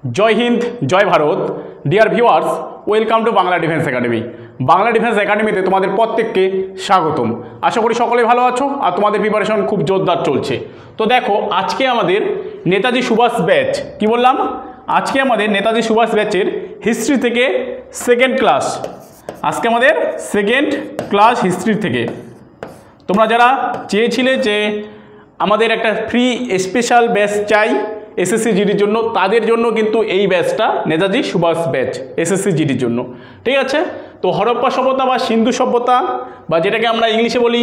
जय हिंद जय Bharat dear viewers welcome to Bangla defence academy. Bangla defence একাডেমিতে তোমাদের প্রত্যেককে স্বাগতম। আশা করি সকলেই ভালো আছো আর তোমাদের প্রিপারেশন খুব জোরদার চলছে। তো দেখো আজকে আমাদের নেতাজি সুভাষ ব্যাচ, কি বললাম, আজকে আমাদের নেতাজি সুভাষ ব্যাচের হিস্ট্রি থেকে সেকেন্ড ক্লাস। আজকে আমাদের সেকেন্ড ক্লাস হিস্ট্রি থেকে। তোমরা যারা চেয়েছিলে যে আমাদের একটা ফ্রি স্পেশাল ব্যাচ চাই এসএসসি জিডির জন্য, তাদের জন্য কিন্তু এই ব্যাচটা নেতাজি সুভাষ ব্যাচ এসএসসি জিডির জন্য, ঠিক আছে। তো হরপ্পা সভ্যতা বা সিন্ধু সভ্যতা বা যেটাকে আমরা ইংলিশে বলি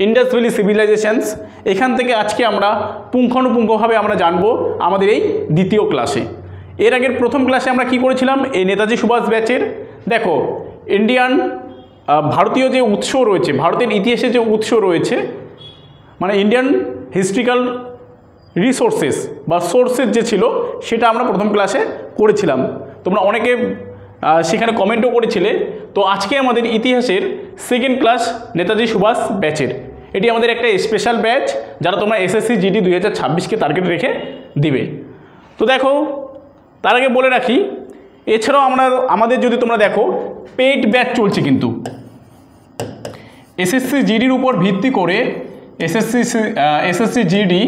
ইন্ডাস ভ্যালি সিভিলাইজেশনস, এখান থেকে আজকে আমরা পুঙ্খানুপুঙ্খভাবে আমরা জানবো আমাদের এই দ্বিতীয় ক্লাসে। এর আগের প্রথম ক্লাসে আমরা কি করেছিলাম, এই নেতাজি সুভাষ ব্যাচের দেখো ইন্ডিয়ান ভারতীয় যে উৎস রয়েছে, ভারতের ইতিহাসে যে উৎস রয়েছে, মানে ইন্ডিয়ান হিস্ট্রিক্যাল রিসোর্সেস বা সোর্সেস যে ছিল সেটা আমরা প্রথম ক্লাসে করেছিলাম। তোমরা অনেকে সেখানে কমেন্টও করেছিলে। তো আজকে আমাদের ইতিহাসের সেকেন্ড ক্লাস নেতাজি সুভাষ ব্যাচের, এটি আমাদের একটা স্পেশাল ব্যাচ যারা তোমরা এসএসসি জিডি 2026কে টার্গেট রেখে দিবে। তো দেখো তার আগে বলে রাখি, এছাড়াও আমাদের যদি তোমরা দেখো পেইড ব্যাচ চলছে কিন্তু এসএসসি জিডির উপর ভিত্তি করে, এসএসসি জিডি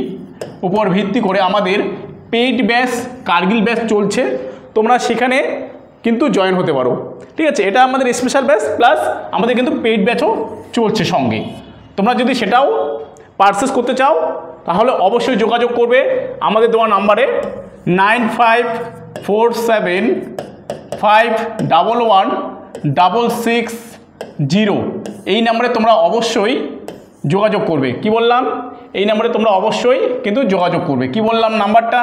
উপর ভিত্তি করে আমাদের পেইড ব্যাচ কার্গিল ব্যাচ চলছে। তোমরা সেখানে কিন্তু জয়েন হতে পারো, ঠিক আছে। এটা আমাদের স্পেশাল ব্যাচ প্লাস আমাদের কিন্তু পেইড ব্যাচও চলছে সঙ্গে। তোমরা যদি সেটাও পারচেস করতে চাও তাহলে অবশ্যই যোগাযোগ করবে আমাদের দেওয়া নাম্বারে 9547511660। এই নাম্বারে তোমরা অবশ্যই যোগাযোগ করবে। কি বললাম, এই নাম্বারে তোমরা অবশ্যই কিন্তু যোগাযোগ করবে। কি বললাম নাম্বারটা,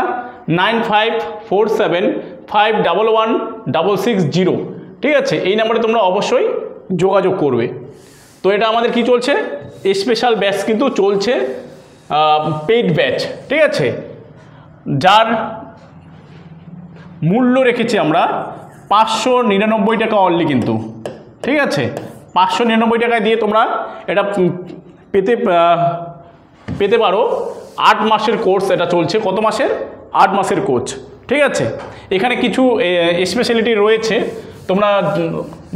9547511660, ঠিক আছে। এই নাম্বারে তোমরা অবশ্যই যোগাযোগ করবে। তো এটা আমাদের কি চলছে, স্পেশাল ব্যাচ কিন্তু চলছে, পেইড ব্যাচ, ঠিক আছে, যার মূল্য রেখেছি আমরা 599 টাকা অনলি কিন্তু, ঠিক আছে। 599 টাকায় দিয়ে তোমরা এটা পেতে পারো। 8 মাসের কোর্স এটা চলছে। কত মাসের? 8 মাসের কোর্স, ঠিক আছে। এখানে কিছু স্পেশালিটি রয়েছে, তোমরা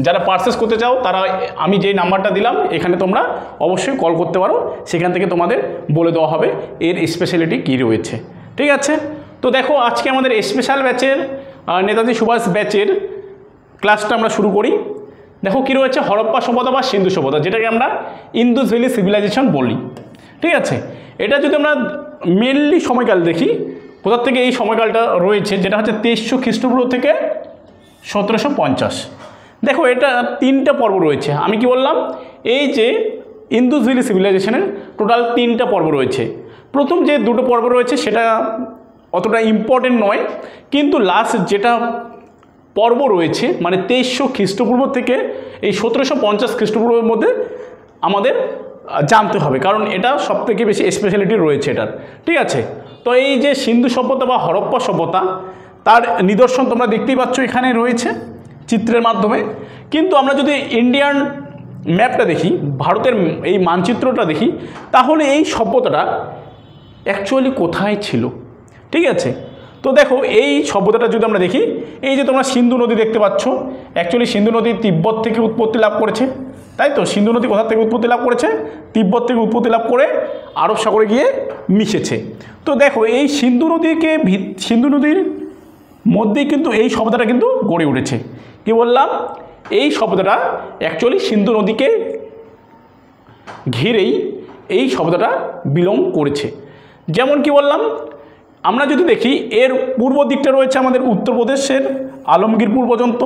যারা পারচেস করতে চাও তারা আমি যে নাম্বারটা দিলাম এখানে তোমরা অবশ্যই কল করতে পারো, সেখান থেকে তোমাদের বলে দেওয়া হবে এর স্পেশালিটি কী রয়েছে, ঠিক আছে। তো দেখো আজকে আমাদের স্পেশাল ব্যাচের নেতাজি সুভাষ ব্যাচের ক্লাসটা আমরা শুরু করি। দেখো কী রয়েছে, হরপ্পা সভ্যতা বা সিন্ধু সভ্যতা, যেটাকে আমরা ইন্দুস ভ্যালি সিভিলাইজেশন বলি, ঠিক আছে। এটা যদি আমরা মেনলি সময়কাল দেখি, কোথার থেকে এই সময়কালটা রয়েছে, যেটা হচ্ছে 2300 খ্রিস্টপূর্ব থেকে 1750। দেখো এটা 3টা পর্ব রয়েছে। আমি কি বললাম, এই যে ইন্দুস ভ্যালি সিভিলাইজেশনের টোটাল 3টা পর্ব রয়েছে। প্রথম যে 2টো পর্ব রয়েছে সেটা অতটা ইম্পর্টেন্ট নয়, কিন্তু লাস্ট যেটা পর্ব রয়েছে মানে 2300 খ্রিস্টপূর্ব থেকে এই 1750 খ্রিস্টপূর্বের মধ্যে আমাদের জানতে হবে, কারণ এটা সবথেকে বেশি স্পেশালিটি রয়েছে এটার, ঠিক আছে। তো এই যে সিন্ধু সভ্যতা বা হরপ্পা সভ্যতা, তার নিদর্শন তোমরা দেখতেই পাচ্ছ এখানে রয়েছে চিত্রের মাধ্যমে। কিন্তু আমরা যদি ইন্ডিয়ান ম্যাপটা দেখি, ভারতের এই মানচিত্রটা দেখি, তাহলে এই সভ্যতাটা অ্যাকচুয়ালি কোথায় ছিল, ঠিক আছে। তো দেখো এই সভ্যতাটা যদি আমরা দেখি, এই যে তোমরা সিন্ধু নদী দেখতে পাচ্ছ, অ্যাকচুয়ালি সিন্ধু নদী তিব্বত থেকে উৎপত্তি লাভ করেছে, তাই তো। সিন্ধু নদী কোথা থেকে উৎপত্তি লাভ করেছে? তিব্বত থেকে উৎপত্তি লাভ করে আরব সাগরে গিয়ে মিশেছে। তো দেখো এই সিন্ধু নদীর মধ্যেই কিন্তু এই সভ্যতাটা কিন্তু গড়ে উঠেছে। কি বললাম, এই সভ্যতাটা অ্যাকচুয়ালি সিন্ধু নদীকে ঘিরেই এই সভ্যতাটা বিলং করেছে। যেমন কি বললাম, আমরা যদি দেখি এর পূর্ব দিকটা রয়েছে আমাদের উত্তরপ্রদেশের আলমগীরপুর পর্যন্ত,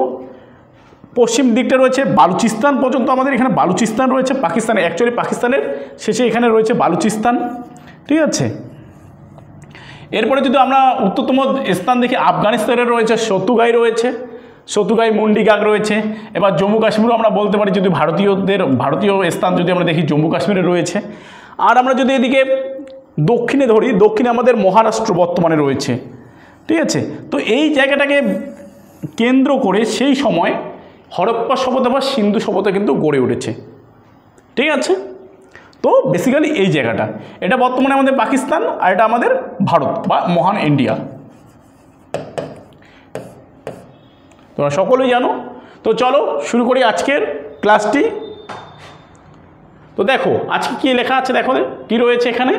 পশ্চিম দিকটা রয়েছে বালুচিস্তান পর্যন্ত, আমাদের এখানে বালুচিস্তান রয়েছে পাকিস্তানে, অ্যাকচুয়ালি পাকিস্তানের শেষে এখানে রয়েছে বালুচিস্তান, ঠিক আছে। এরপরে যদি আমরা উত্তরতম স্থান দেখি, আফগানিস্তানের রয়েছে সতুগাই রয়েছে, সতুগাই মুন্ডিগাগ রয়েছে। এবার জম্মু কাশ্মীরও আমরা বলতে পারি, যদি ভারতীয় স্থান যদি আমরা দেখি জম্মু কাশ্মীরে রয়েছে। আর আমরা যদি এদিকে দক্ষিণে ধরি, দক্ষিণে আমাদের মহারাষ্ট্র বর্তমানে রয়েছে, ঠিক আছে। তো এই জায়গাটাকে কেন্দ্র করে সেই সময় হরপ্পা সভ্যতা বা সিন্ধু সভ্যতা কিন্তু গড়ে উঠেছে, ঠিক আছে। তো বেসিক্যালি এই জায়গাটা, এটা বর্তমানে আমাদের পাকিস্তান আর এটা আমাদের ভারত বা মহান ইন্ডিয়া। তোমরা সকলেই জানো। তো চলো শুরু করি আজকের ক্লাসটি। তো দেখো আজকে কী লেখা আছে, দেখো কি রয়েছে এখানে।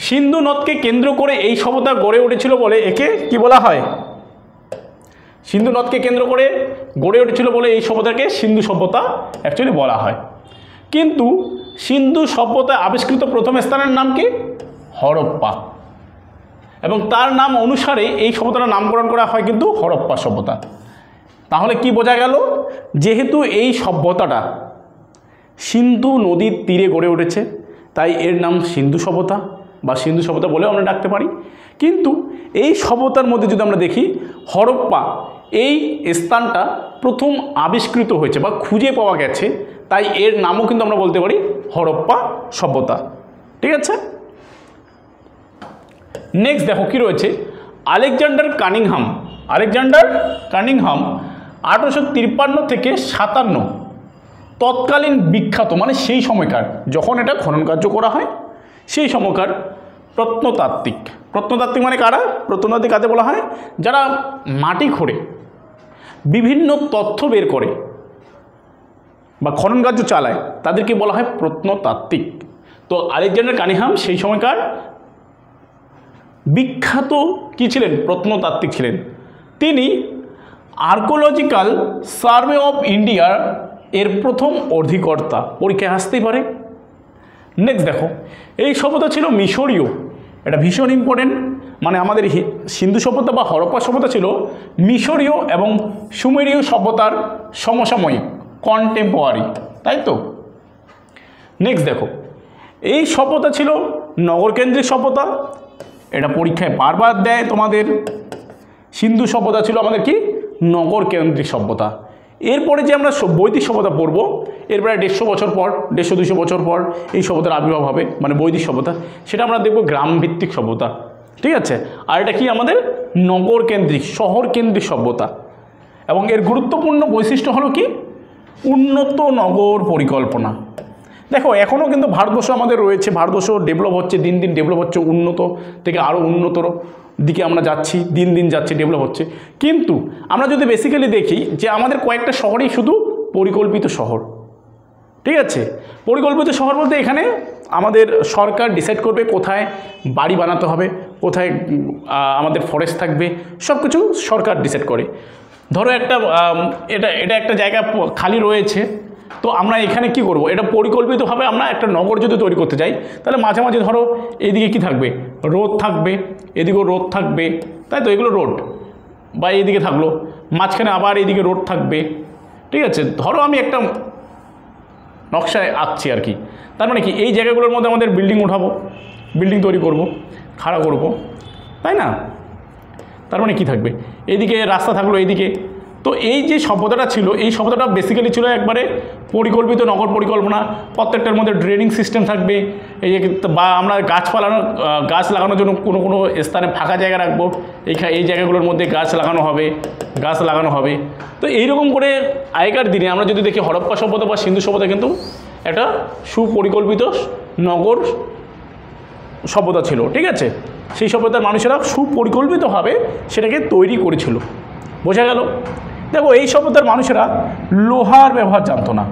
সিন্ধু নদকে কেন্দ্র করে এই সভ্যতা গড়ে উঠেছিল বলে একে কি বলা হয়? সিন্ধু নদকে কেন্দ্র করে গড়ে উঠেছিল বলে এই সভ্যতাকে সিন্ধু সভ্যতা অ্যাকচুয়ালি বলা হয়। কিন্তু সিন্ধু সভ্যতায় আবিষ্কৃত প্রথম স্থানের নাম কি? হরপ্পা। এবং তার নাম অনুসারে এই সভ্যতার নামকরণ করা হয় কিন্তু হরপ্পা সভ্যতা। তাহলে কি বোঝা গেল? যেহেতু এই সভ্যতাটা সিন্ধু নদীর তীরে গড়ে উঠেছে তাই এর নাম সিন্ধু সভ্যতা বা সিন্ধু সভ্যতা বলেও আমরা ডাকতে পারি। কিন্তু এই সভ্যতার মধ্যে যদি আমরা দেখি, হরপ্পা এই স্থানটা প্রথম আবিষ্কৃত হয়েছে বা খুঁজে পাওয়া গেছে, তাই এর নামও কিন্তু আমরা বলতে পারি হরপ্পা সভ্যতা। ঠিক আছে, নেক্সট দেখো কি রয়েছে। আলেকজান্ডার কানিংহাম 1853 থেকে 57 তৎকালীন বিখ্যাত, মানে সেই সময়কার যখন এটা খনন কার্য করা হয় সেই সময়কার প্রত্নতাত্ত্বিক মানে কারা? প্রত্নতাত্ত্বিক কাজে বলা হয় যারা মাটি খোঁড়ে বিভিন্ন তথ্য বের করে বা খনন কার্য চালায়, তাদেরকে বলা হয় প্রত্নতাত্ত্বিক। তো আলেকজান্ডার কানিংহাম সেই সময়কার বিখ্যাত কি ছিলেন? প্রত্নতাত্ত্বিক ছিলেন। তিনি আর্কোলজিক্যাল সার্ভে অফ ইন্ডিয়া এর প্রথম অধিকর্তা। পরীক্ষায় আসতেই পারে। নেক্সট দেখো, এই সভ্যতা ছিল মিশরীয়। এটা ভীষণ ইম্পর্টেন্ট, মানে আমাদের সিন্ধু সভ্যতা বা হরপ্পা সভ্যতা ছিল মিশরীয় এবং সুমেরীয় সভ্যতার সমসাময়িক, কন্টেম্পোরারি, তাই তো। নেক্সট দেখো, এই সভ্যতা ছিল নগরকেন্দ্রিক সভ্যতা। এটা পরীক্ষায় বারবার দেয় তোমাদের। সিন্ধু সভ্যতা ছিল আমাদের কি? নগরকেন্দ্রিক সভ্যতা। এরপরে যে আমরা বৈদিক সভ্যতা পড়ব, এর প্রায় 150 বছর পর, 150-200 বছর পর এই সভ্যতার আবির্ভাব হবে, মানে বৈদিক সভ্যতা। সেটা আমরা দেখব গ্রামভিত্তিক সভ্যতা। ঠিক আছে, আর এটা কি আমাদের নগরকেন্দ্রিক, শহরকেন্দ্রিক সভ্যতা। এবং এর গুরুত্বপূর্ণ বৈশিষ্ট্য হলো কি? উন্নত নগর পরিকল্পনা। দেখো এখনও কিন্তু ভারতবর্ষ আমাদের রয়েছে, ভারতবর্ষ ডেভেলপ হচ্ছে, দিন দিন ডেভেলপ হচ্ছে, উন্নত থেকে আরও উন্নতর দিকে আমরা যাচ্ছি, দিন দিন যাচ্ছে, ডেভেলপ হচ্ছে। কিন্তু আমরা যদি বেসিক্যালি দেখি যে আমাদের কয়েকটা শহরই শুধু পরিকল্পিত শহর। ঠিক আছে, পরিকল্পিত শহর বলতে এখানে আমাদের সরকার ডিসাইড করবে কোথায় বাড়ি বানাতে হবে, কোথায় আমাদের ফরেস্ট থাকবে, সব কিছু সরকার ডিসাইড করে। ধরো এটা একটা জায়গা খালি রয়েছে, তো আমরা এখানে কি করব? এটা পরিকল্পিতভাবে আমরা একটা নগর যদি তৈরি করতে চাই, তাহলে মাঝে মাঝে ধরো এইদিকে কি থাকবে? রোড থাকবে, এদিকেও রোড থাকবে, তাই তো, এগুলো রোড। বা এইদিকে থাকলো, মাঝখানে আবার এইদিকে রোড থাকবে। ঠিক আছে, ধরো আমি একটা নকশায় আঁকছি আর কি। তার মানে কি এই জায়গাগুলোর মধ্যে আমাদের বিল্ডিং উঠাবো, বিল্ডিং তৈরি করব, খাড়া করব, তাই না? তার মানে কি থাকবে? এইদিকে রাস্তা থাকলো, এইদিকে। তো এই যে সভ্যতাটা ছিল, এই সভ্যতাটা বেসিক্যালি ছিল একবারে পরিকল্পিত নগর পরিকল্পনা। প্রত্যেকটার মধ্যে ড্রেনিং সিস্টেম থাকবে, এই যে বা আমরা গাছ লাগানোর জন্য কোনো স্থানে ফাঁকা জায়গা রাখবো, এই জায়গাগুলোর মধ্যে গাছ লাগানো হবে। তো এইরকম করে আগেকার দিনে আমরা যদি দেখি হরপ্পা সভ্যতা বা সিন্ধু সভ্যতা কিন্তু একটা সুপরিকল্পিত নগর সভ্যতা ছিল। ঠিক আছে, সেই সভ্যতার মানুষেরা সুপরিকল্পিতভাবে সেটাকে তৈরি করেছিল। বোঝা গেল? দেখো এই সভ্যতার মানুষেরা লোহার ব্যবহার জানতো না।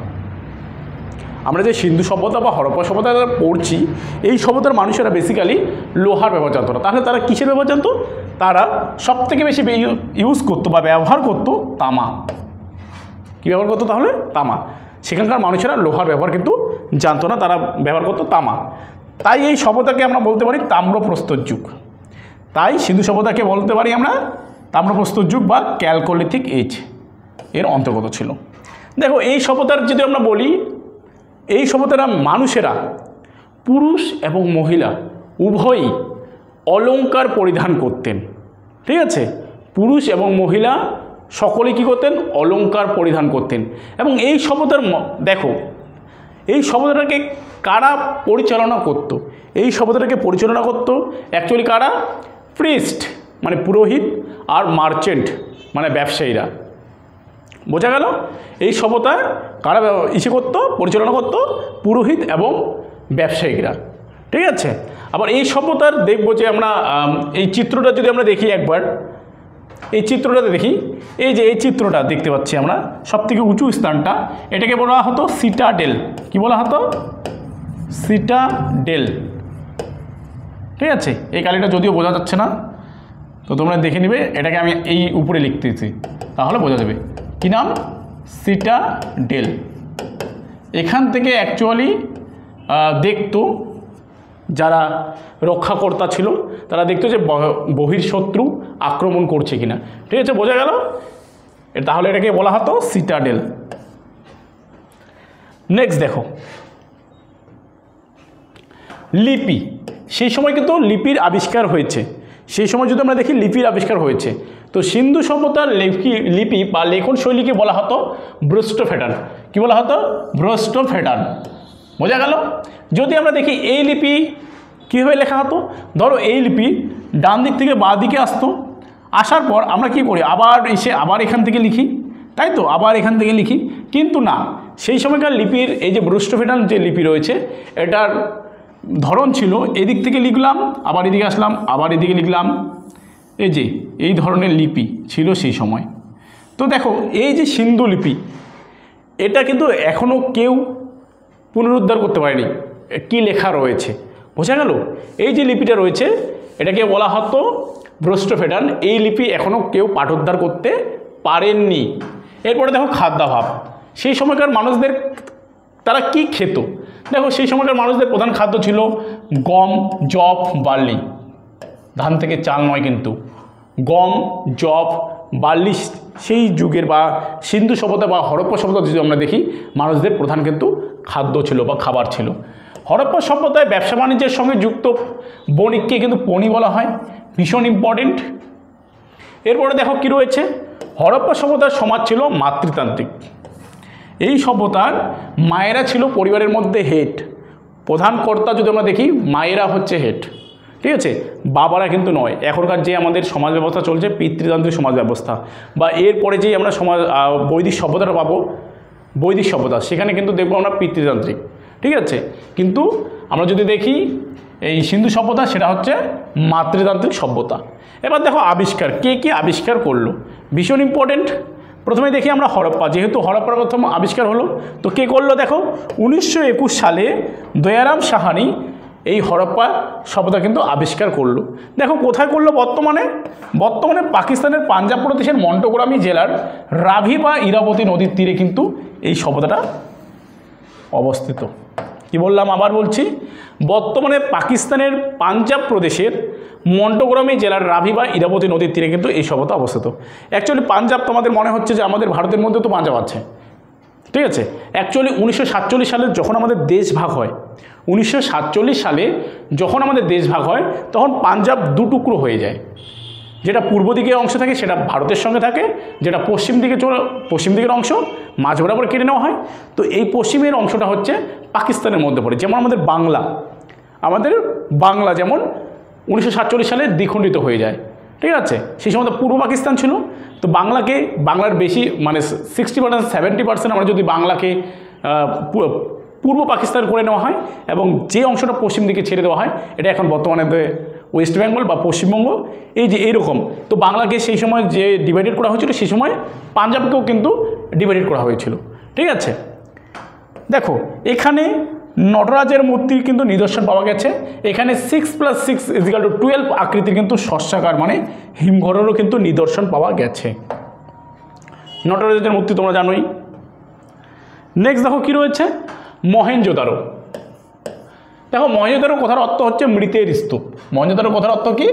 আমরা যে সিন্ধু সভ্যতা বা হরপ্পা সভ্যতা পড়ছি, এই সভ্যতার মানুষেরা বেসিক্যালি লোহার ব্যবহার জানতো না। তাহলে তারা কিসের ব্যবহার জানতো? তারা সবথেকে বেশি ইউজ করতো বা ব্যবহার করতো তামা। কী ব্যবহার করতো তাহলে? তামা। সেখানকার মানুষেরা লোহার ব্যবহার কিন্তু জানতো না, তারা ব্যবহার করতো তামা। তাই এই সভ্যতাকে আমরা বলতে পারি তাম্রপ্রস্তর যুগ। তাই সিন্ধু সভ্যতাকে বলতে পারি আমরা তাম্রপ্রস্তর যুগ বা ক্যালকোলিথিক এজ এর অন্তর্গত ছিল। দেখো এই সভ্যতার যদি আমরা বলি, এই সভ্যতার মানুষেরা পুরুষ এবং মহিলা উভয়ই অলংকার পরিধান করতেন। ঠিক আছে, পুরুষ এবং মহিলা সকলে কী করতেন? অলংকার পরিধান করতেন। এবং এই সভ্যতার দেখো এই সভ্যতাটাকে কারা পরিচালনা করতো? এই সভ্যতাটাকে পরিচালনা করতো অ্যাকচুয়ালি কারা? প্রিস্ট মানে পুরোহিত, আর মার্চেন্ট মানে ব্যবসায়ীরা। বোঝা গেল? এই সভ্যতায় কারা করতো? পরিচালনা করতো পুরোহিত এবং ব্যবসায়ীরা। ঠিক আছে, আবার এই সভ্যতার দেখবো যে আমরা এই চিত্রটা যদি আমরা দেখি একবার, এই চিত্রটাতে দেখি, এই যে এই চিত্রটা দেখতে পাচ্ছি আমরা, সবথেকে উঁচু স্থানটা, এটাকে বলা হতো সিটাডেল। কি বলা হতো? সিটাডেল। ঠিক আছে, এই কালিটা যদিও বোঝা যাচ্ছে না, তো তোমরা দেখে নিবে, এটাকে আমি এই উপরে লিখতেছি, তাহলে বোঝা যাবে। কি নাম? সিটাডেল। এখান থেকে অ্যাকচুয়ালি দেখতো যারা রক্ষাকর্তা ছিল, তারা দেখতো যে বহির্শত্রু আক্রমণ করছে কিনা। ঠিক আছে, বোঝা গেল? তাহলে এটাকে বলা হতো সিটাডেল। নেক্সট দেখো, লিপি। সেই সময় কিন্তু লিপির আবিষ্কার হয়েছে। সেই সময় যদি আমরা দেখি লিপির আবিষ্কার হয়েছে, তো সিন্ধু সভ্যতার লিপি বা লেখন শৈলীকে বলা হতো ব্রোস্টোফেটান। কি বলা হতো? ব্রোস্টোফেটান। বোঝা গেল? যদি আমরা দেখি এই লিপি কীভাবে লেখা হতো, ধরো এই লিপি ডান দিক থেকে বাঁ দিকে আসতো, আসার পর আমরা কি করি, আবার এখান থেকে লিখি, তাই তো, আবার এখান থেকে লিখি। কিন্তু না, সেই সময়কার লিপির এই যে ব্রোস্টোফেটান যে লিপি রয়েছে, এটার ধরন ছিল এদিক থেকে লিখলাম, আবার এদিকে আসলাম, আবার এদিকে লিখলাম, এই যে এই ধরনের লিপি ছিল সেই সময়। তো দেখো এই যে সিন্ধু লিপি, এটা কিন্তু এখনও কেউ পুনরুদ্ধার করতে পারেনি কি লেখা রয়েছে। বোঝা গেল? এই যে লিপিটা রয়েছে, এটাকে বলা হতো ব্রোস্টোফেটান। এই লিপি এখনও কেউ পাঠোদ্ধার করতে পারেননি। এরপরে দেখো খাদ্যাভাব। সেই সময়কার মানুষদের তারা কি খেত? দেখো সেই সময়কার মানুষদের প্রধান খাদ্য ছিল গম, যব, বার্লি। ধান থেকে চাল নয় কিন্তু, গম, যব, বার্লি সেই যুগের বা সিন্ধু সভ্যতা বা হরপ্পা সভ্যতা যদি আমরা দেখি, মানুষদের প্রধান কিন্তু খাদ্য ছিল বা খাবার ছিল। হরপ্পা সভ্যতায় ব্যবসা বাণিজ্যের সঙ্গে যুক্ত বণিককে কিন্তু পণি বলা হয়, ভীষণ ইম্পর্টেন্ট। এরপরে দেখো কি রয়েছে, হরপ্পা সভ্যতার সমাজ ছিল মাতৃতান্ত্রিক। এই সভ্যতার মায়েরা ছিল পরিবারের মধ্যে হেড, প্রধান কর্তা যদি আমরা দেখি মায়েরা হচ্ছে হেড। ঠিক আছে, বাবারা কিন্তু নয়। এখনকার যে আমাদের সমাজ ব্যবস্থা চলছে পিতৃতান্ত্রিক সমাজ ব্যবস্থা, বা এরপরে যেই আমরা বৈদিক সভ্যতাটা পাবো, বৈদিক সভ্যতা, সেখানে কিন্তু দেখবো আমরা পিতৃতান্ত্রিক। ঠিক আছে, কিন্তু আমরা যদি দেখি এই সিন্ধু সভ্যতা, সেটা হচ্ছে মাতৃতান্ত্রিক সভ্যতা। এবার দেখো আবিষ্কার, কে কে আবিষ্কার করলো, ভীষণ ইম্পর্টেন্ট। প্রথমে দেখি আমরা হরপ্পা, যেহেতু হরপ্পার প্রথম আবিষ্কার হলো, তো কে করলো দেখো 1921 সালে দয়ারাম সাহানি এই হরপ্পা সভ্যতা কিন্তু আবিষ্কার করলো। দেখো কোথায় করলো? বর্তমানে পাকিস্তানের পাঞ্জাব প্রদেশের মন্টোগ্রামি জেলার রাভি বা ইরাবতী নদীর তীরে কিন্তু এই সভ্যতাটা অবস্থিত। কি বললাম, আবার বলছি, বর্তমানে পাকিস্তানের পাঞ্জাব প্রদেশের মন্টোগ্রামি জেলার রাভি বা ইরাবতী নদীর তীরে কিন্তু এই সভ্যতা অবস্থিত। অ্যাকচুয়ালি পাঞ্জাব, তোমাদের মনে হচ্ছে যে আমাদের ভারতের মধ্যে তো পাঞ্জাব আছে, ঠিক আছে। অ্যাকচুয়ালি 1947 সালে যখন আমাদের দেশ ভাগ হয়, 1947 সালে যখন আমাদের দেশ ভাগ হয়, তখন পাঞ্জাব দুটুকরো হয়ে যায়। যেটা পূর্ব দিকের অংশ থাকে সেটা ভারতের সঙ্গে থাকে, যেটা পশ্চিম দিকের অংশ মাঝ বরাবর কেটে নেওয়া হয়। তো এই পশ্চিমের অংশটা হচ্ছে পাকিস্তানের মধ্যে পড়ে। যেমন আমাদের বাংলা যেমন 1947 সালে দ্বিখণ্ডিত হয়ে যায়, ঠিক আছে। সেই সময় তো পূর্ব পাকিস্তান ছিল, তো বাংলার বেশি মানে 60% 70% আমরা যদি বাংলাকে পূর্ব পাকিস্তান করে নেওয়া হয়, এবং যে অংশটা পশ্চিম দিকে ছেড়ে দেওয়া হয়, এটা এখন বর্তমানে ওয়েস্ট বেঙ্গল বা পশ্চিমবঙ্গ, এই যে এইরকম। তো বাংলাকে সেই সময় যে ডিভাইডেড করা হয়েছিল, সেই সময় পাঞ্জাবকেও কিন্তু ডিভাইডেড করা হয়েছিল, ঠিক আছে। দেখো এখানে নটরাজের মূর্তির কিন্তু নিদর্শন পাওয়া গেছে। এখানে 6 + 6 = 12 আকৃতির কিন্তু শস্যাকার মানে হিমঘরেরও কিন্তু নিদর্শন পাওয়া গেছে। নটরাজের মূর্তি তোমরা জানোই। নেক্সট দেখো কি রয়েছে, মহেঞ্জোদারো। দেখো মহেঞ্জোদারো কথার অর্থ হচ্ছে মৃতের স্তূপ। মহেঞ্জোদারো কথার অর্থ কি?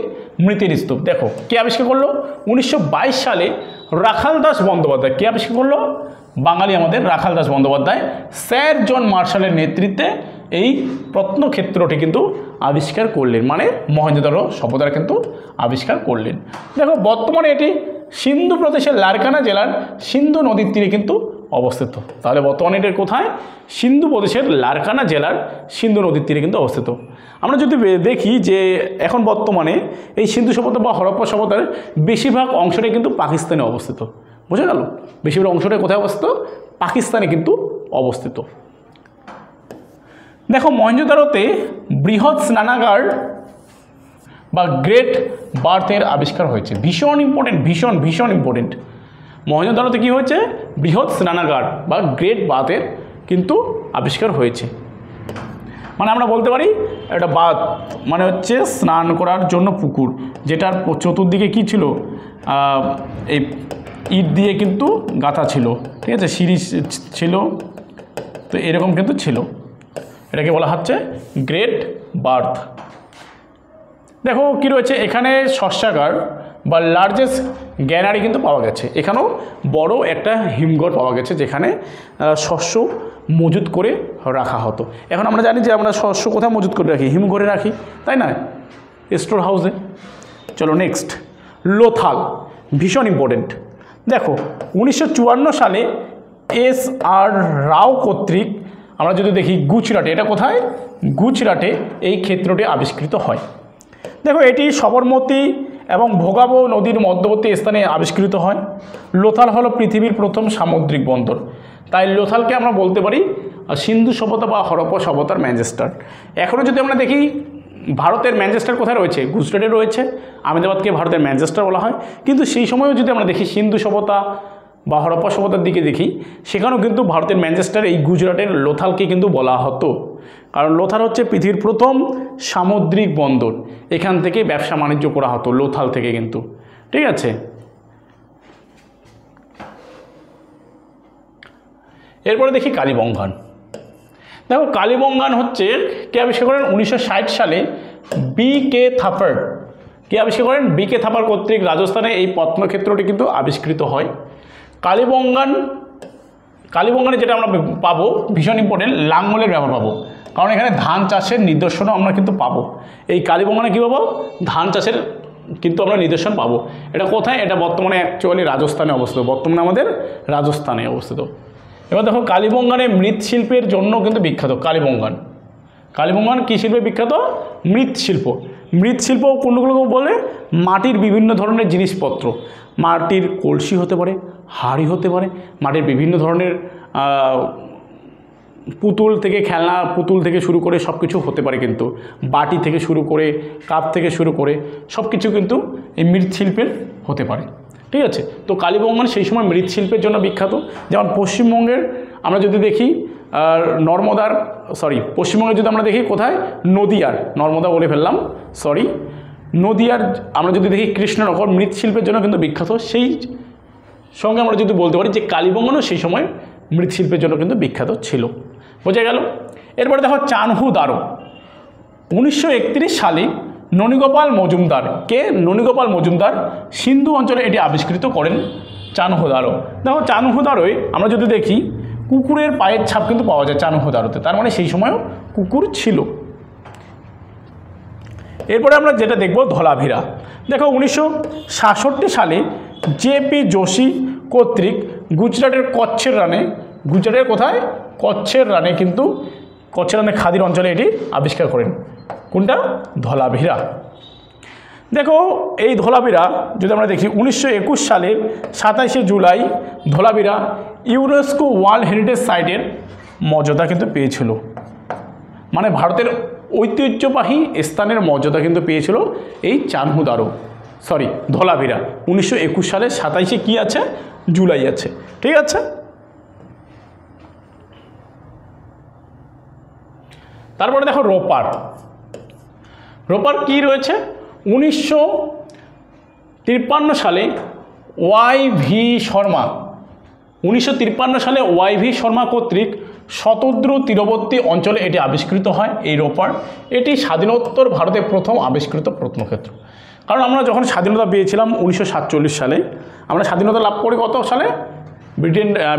মৃতের স্তূপ। দেখো কে আবিষ্কার করলো? 1922 সালে রাখাল দাস বন্দ্যোপাধ্যায়। কে আবিষ্কার করলো? বাঙালি আমাদের রাখাল দাস বন্দ্যোপাধ্যায় স্যার জন মার্শালের নেতৃত্বে এই প্রত্নক্ষেত্রটি কিন্তু আবিষ্কার করলেন, মানে মহেঞ্জোদারো সভ্যতার কিন্তু আবিষ্কার করলেন। দেখো বর্তমানে এটি সিন্ধু প্রদেশের লারকানা জেলার সিন্ধু নদীর তীরে কিন্তু অবস্থিত। তাহলে বর্তমানে এটি কোথায়? সিন্ধু প্রদেশের লারকানা জেলার সিন্ধু নদীর তীরে কিন্তু অবস্থিত। আমরা যদি দেখি যে এখন বর্তমানে এই সিন্ধু সভ্যতা বা হরপ্পা সভ্যতার বেশিরভাগ অংশটাই কিন্তু পাকিস্তানে অবস্থিত। বুঝে গেল? বেশিরভাগ অংশটা কোথায় অবস্থিত? পাকিস্তানে কিন্তু অবস্থিত। দেখো মহেঞ্জোদারোতে বৃহৎ বা গ্রেট বার্থের আবিষ্কার হয়েছে। ভীষণ ইম্পর্টেন্ট, ভীষণ ভীষণ ইম্পর্টেন্ট। মহেঞ্জোদারোতে কী হয়েছে? বৃহৎ স্নানাগার বা গ্রেট বাথের কিন্তু আবিষ্কার হয়েছে। মানে আমরা বলতে পারি একটা বাথ মানে হচ্ছে স্নান করার জন্য পুকুর, যেটার চতুর্দিকে কী ছিল? এই ইট দিয়ে কিন্তু গাঁথা ছিল, ঠিক আছে, সিঁড়ি ছিল, তো এরকম কিন্তু ছিল। এটাকে বলা হচ্ছে গ্রেট বার্থ। দেখো কি রয়েছে এখানে, শস্যাগার বা লার্জেস্ট গ্যানারি কিন্তু পাওয়া গেছে। এখানেও বড় একটা হিমঘর পাওয়া গেছে, যেখানে শস্য মজুত করে রাখা হতো। এখন আমরা জানি যে আমরা শস্য কোথায় মজুত করে রাখি? হিমঘরে রাখি, তাই না, স্টোর হাউসে। চলো নেক্সট, লোথাল, ভীষণ ইম্পর্টেন্ট। দেখো 1954 সালে SR রাও কর্তৃক আমরা যদি দেখি গুজরাটে, এটা কোথায়? গুজরাটে এই ক্ষেত্রটি আবিষ্কৃত হয়। দেখো এটি সবরমতী এবং ভোগাবো নদীর মধ্যবর্তী স্থানে আবিষ্কৃত হয়। লোথাল হলো পৃথিবীর প্রথম সামুদ্রিক বন্দর, তাই লোথালকে আমরা বলতে পারি সিন্ধু সভ্যতা বা হরপ্পা সভ্যতার ম্যানচেস্টার। এখনও যদি আমরা দেখি ভারতের ম্যানচেস্টার কোথায় রয়েছে? গুজরাটে রয়েছে। আহমেদাবাদকে ভারতের ম্যানচেস্টার বলা হয়। কিন্তু সেই সময়ও যদি আমরা দেখি সিন্ধু সভ্যতা বা হরপ্পা সভ্যতার দিকে দেখি, সেখানেও কিন্তু ভারতের ম্যানচেস্টার এই গুজরাটের লোথালকে কিন্তু বলা হতো, কারণ লোথাল হচ্ছে পৃথিবীর প্রথম সামুদ্রিক বন্দর। এখান থেকে ব্যবসা বাণিজ্য করা হতো লোথাল থেকে কিন্তু, ঠিক আছে। এরপরে দেখি কালীবঙ্গান। দেখো কালীবঙ্গান হচ্ছে কে আবিষ্কার করেন? 1960 সালে BK থাপার। কে আবিষ্কার করেন? BK থাপার কর্তৃক রাজস্থানে এই প্রত্নক্ষেত্রটি কিন্তু আবিষ্কৃত হয়। কালীবঙ্গানে যেটা আমরা পাবো ভীষণ ইম্পর্টেন্ট, লাঙ্গলের ব্যবহার পাবো, কারণ এখানে ধান চাষের নিদর্শনও আমরা কিন্তু পাবো। এই কালীবঙ্গানে কী পাবো? ধান চাষের কিন্তু আমরা নিদর্শন পাবো। এটা কোথায়? এটা বর্তমানে অ্যাকচুয়ালি রাজস্থানে অবস্থিত, বর্তমানে আমাদের রাজস্থানে অবস্থিত। এবার দেখো কালীবঙ্গানে মৃৎশিল্পের জন্য কিন্তু বিখ্যাত। কালীবঙ্গান কী শিল্পে বিখ্যাত? মৃৎশিল্প। মৃৎশিল্প কোনগুলোকে বলে? মাটির বিভিন্ন ধরনের জিনিসপত্র, মাটির কলসি হতে পারে, হাঁড়ি হতে পারে, মাটির বিভিন্ন ধরনের পুতুল থেকে, খেলনা পুতুল থেকে শুরু করে সব কিছু হতে পারে, কিন্তু বাটি থেকে শুরু করে, কাপ থেকে শুরু করে সব কিছু কিন্তু এই মৃৎশিল্পের হতে পারে, ঠিক আছে। তো কালীবঙ্গান সেই সময় মৃৎশিল্পের জন্য বিখ্যাত। যেমন পশ্চিমবঙ্গের আমরা যদি দেখি পশ্চিমবঙ্গে যদি আমরা দেখি কোথায়? নদিয়ার, নর্মদা বলে ফেললাম, নদিয়ার আমরা যদি দেখি কৃষ্ণনগর মৃৎশিল্পের জন্য কিন্তু বিখ্যাত। সেই সঙ্গে আমরা যদি বলতে পারি যে কালীবঙ্গানও সেই সময় মৃৎশিল্পের জন্য কিন্তু বিখ্যাত ছিল। বোঝা গেল? এরপরে দেখো চানহু দারো। 1931 সালে ননীগোপাল মজুমদার, কে? ননীগোপাল মজুমদার সিন্ধু অঞ্চলে এটি আবিষ্কৃত করেন চানহু দারো। দেখো চানহু দারোয় আমরা যদি দেখি কুকুরের পায়ের ছাপ কিন্তু পাওয়া যায় চানহু দারোতে, তার মানে সেই সময়ও কুকুর ছিল। এরপরে আমরা যেটা দেখব ধলাভিরা। দেখো 1966 সালে JP যোশী কর্তৃক গুজরাটের কচ্ছের রানে, গুজরাটের কোথায়? কচ্ছের রানে কিন্তু কচ্ছের রানে খাদির অঞ্চলে এটি আবিষ্কার করেন। কোনটা? ধলাভিরা। দেখো এই ধলাভিরা যদি আমরা দেখি 1921 সালের 27শে জুলাই ধলাভিরা ইউনেস্কো ওয়ার্ল্ড হেরিটেজ সাইটের মর্যাদা কিন্তু পেয়েছিল। মানে ভারতের ঐতিহ্যবাহী স্থানের মর্যাদা কিন্তু পেয়েছিল এই চানহু দারো, ধলাভিরা। 1921 সালে 27শে কি আছে? জুলাই আছে, ঠিক আছে। তারপরে দেখো রোপার। রোপার কি রয়েছে? 1953 সালে YV শর্মা, 1953 সালে YV শর্মা কর্তৃক শতদ্রু তীরবর্তী অঞ্চলে এটি আবিষ্কৃত হয় এই রোপার। এটি স্বাধীনোত্তর ভারতের প্রথম আবিষ্কৃত প্রত্নক্ষেত্র। কারণ আমরা যখন স্বাধীনতা পেয়েছিলাম 1947 সালে, আমরা স্বাধীনতা লাভ করি কত সালে?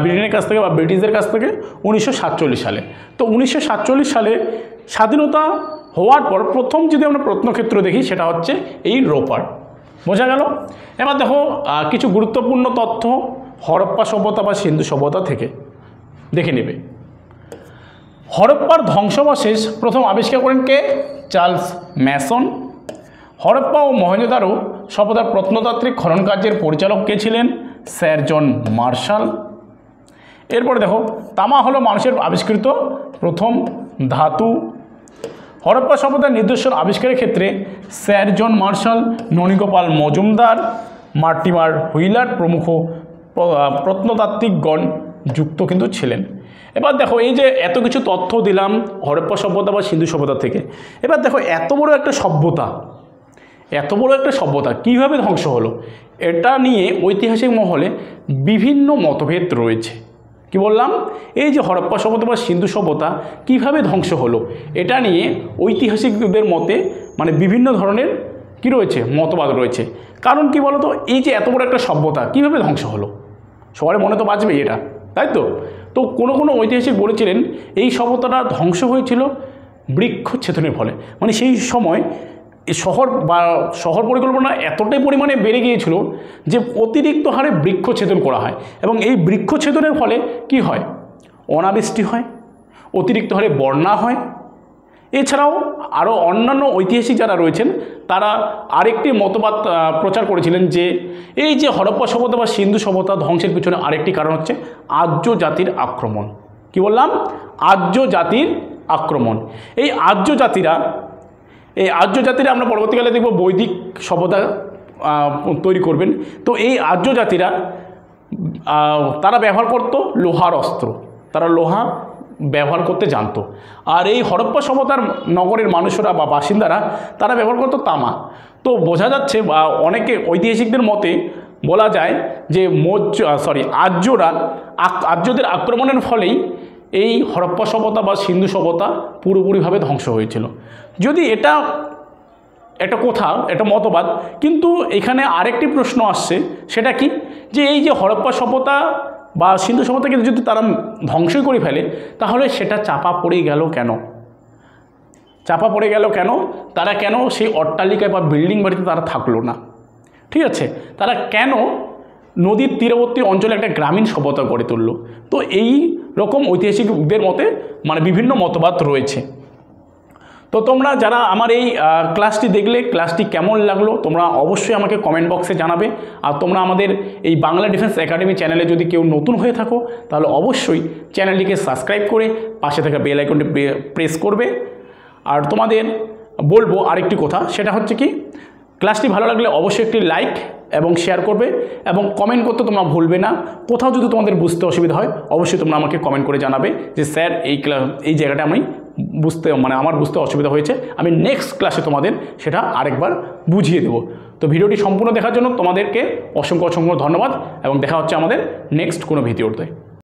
ব্রিটেনের কাছ থেকে বা ব্রিটিশদের কাছ থেকে 1947 সালে। তো 1947 সালে স্বাধীনতা হওয়ার পর প্রথম যদি আমরা প্রত্নক্ষেত্র দেখি সেটা হচ্ছে এই রোপার। বোঝা গেল? এবার দেখো কিছু গুরুত্বপূর্ণ তথ্য হরপ্পা সভ্যতা বা সিন্ধু সভ্যতা থেকে দেখে নেবে। হরপ্পার ধ্বংসাবশেষ প্রথম আবিষ্কার করেন কে? Charles Mason. হরপ্পা ও মহেঞ্জোদারো সভ্যতার প্রত্নতাত্ত্বিক খনন কার্যের পরিচালক কে ছিলেন? Sir John Marshall. এরপরে দেখো তামা হলো মানুষের আবিষ্কৃত প্রথম ধাতু। হরপ্পা সভ্যতার নিদর্শন আবিষ্কারের ক্ষেত্রে sir John Marshall, Nanigopal Majumdar, Mortimer Wheeler প্রমুখ প্রত্নতাত্ত্বিকগণ যুক্ত কিন্তু ছিলেন। এবার দেখো এই যে এত কিছু তথ্য দিলাম হরপ্পা সভ্যতা বা সিন্ধু সভ্যতা থেকে, এবার দেখো এত বড় একটা সভ্যতা কীভাবে ধ্বংস হলো, এটা নিয়ে ঐতিহাসিক মহলে বিভিন্ন মতভেদ রয়েছে। কি বললাম, এই যে হরপ্পা সভ্যতা বা সিন্ধু সভ্যতা কীভাবে ধ্বংস হলো, এটা নিয়ে ঐতিহাসিকদের মতে মানে বিভিন্ন ধরনের কি রয়েছে, মতবাদ রয়েছে। কারণ কি বলতো, এই যে এত বড় একটা সভ্যতা কীভাবে ধ্বংস হলো, সবার মনে তো বাঁচবেই এটা, তাই তো। তো কোনো ঐতিহাসিক বলেছিলেন এই সভ্যতাটা ধ্বংস হয়েছিল বৃক্ষচ্ছেদনের ফলে। মানে সেই সময় শহর পরিকল্পনা এতটাই পরিমাণে বেড়ে গিয়েছিল যে অতিরিক্ত হারে বৃক্ষচ্ছেদন করা হয়, এবং এই বৃক্ষচ্ছেদনের ফলে কি হয়, অনাবৃষ্টি হয়, অতিরিক্ত হারে বন্যা হয়। এছাড়াও আরও অন্যান্য ঐতিহাসিক যারা রয়েছেন তারা আরেকটি মতবাদ প্রচার করেছিলেন যে এই যে হরপ্পা সভ্যতা বা সিন্ধু সভ্যতা ধ্বংসের পিছনে আরেকটি কারণ হচ্ছে আর্য জাতির আক্রমণ। কি বললাম, আর্য জাতির আক্রমণ। এই আর্য জাতিরা আমরা পরবর্তীকালে দেখব বৈদিক সভ্যতা তৈরি করবেন। তো এই আর্য জাতিরা তারা ব্যবহার করত লোহার অস্ত্র, তারা লোহা ব্যবহার করতে জানতো। আর এই হরপ্পা সভ্যতার নগরের মানুষরা বা বাসিন্দারা তারা ব্যবহার করতো তামা। তো বোঝা যাচ্ছে বা অনেকে ঐতিহাসিকদের মতে বলা যায় যে আর্যদের আক্রমণের ফলেই এই হরপ্পা সভ্যতা বা সিন্ধু সভ্যতা পুরোপুরিভাবে ধ্বংস হয়েছিল। যদি এটা একটা মতবাদ, কিন্তু এখানে আরেকটি প্রশ্ন আসছে, সেটা কি, যে এই যে হরপ্পা সভ্যতা বা সিন্ধু সভ্যতাকে যদি তারা ধ্বংসই করে ফেলে, তাহলে সেটা চাপা পড়ে গেল কেন? তারা কেন সেই অট্টালিকায় বা বিল্ডিং বাড়িতে তারা থাকলো না? ঠিক আছে, তারা কেন নদীর তীরবর্তী অঞ্চলে একটা গ্রামীণ সভ্যতা গড়ে তুললো? তো এই রকম ঐতিহাসিকদের মতে মানে বিভিন্ন মতবাদ রয়েছে। তো তোমরা যারা আমার এই ক্লাসটি দেখলে, ক্লাসটি কেমন লাগলো তোমরা অবশ্যই আমাকে কমেন্ট বক্সে জানাবে। আর তোমরা আমাদের এই বাংলা ডিফেন্স একাডেমি চ্যানেলে যদি কেউ নতুন হয়ে থাকো, তাহলে অবশ্যই চ্যানেলটিকে সাবস্ক্রাইব করে পাশে থাকা বেল আইকনটি প্রেস করবে। আর তোমাদের বলবো আরেকটি কথা, সেটা হচ্ছে কি, ক্লাসটি ভালো লাগলে অবশ্যই একটি লাইক এবং শেয়ার করবে, এবং কমেন্ট করতে তোমরা ভুলবে না। কোথাও যদি তোমাদের বুঝতে অসুবিধা হয় অবশ্যই তোমরা আমাকে কমেন্ট করে জানাবে যে স্যার এই জায়গাটা আমার বুঝতে অসুবিধা হয়েছে, আমি নেক্সট ক্লাসে তোমাদের সেটা আরেকবার বুঝিয়ে দেবো। তো ভিডিওটি সম্পূর্ণ দেখার জন্য তোমাদেরকে অসংখ্য ধন্যবাদ, এবং দেখা হচ্ছে আমাদের নেক্সট কোনো ভিডিওতে।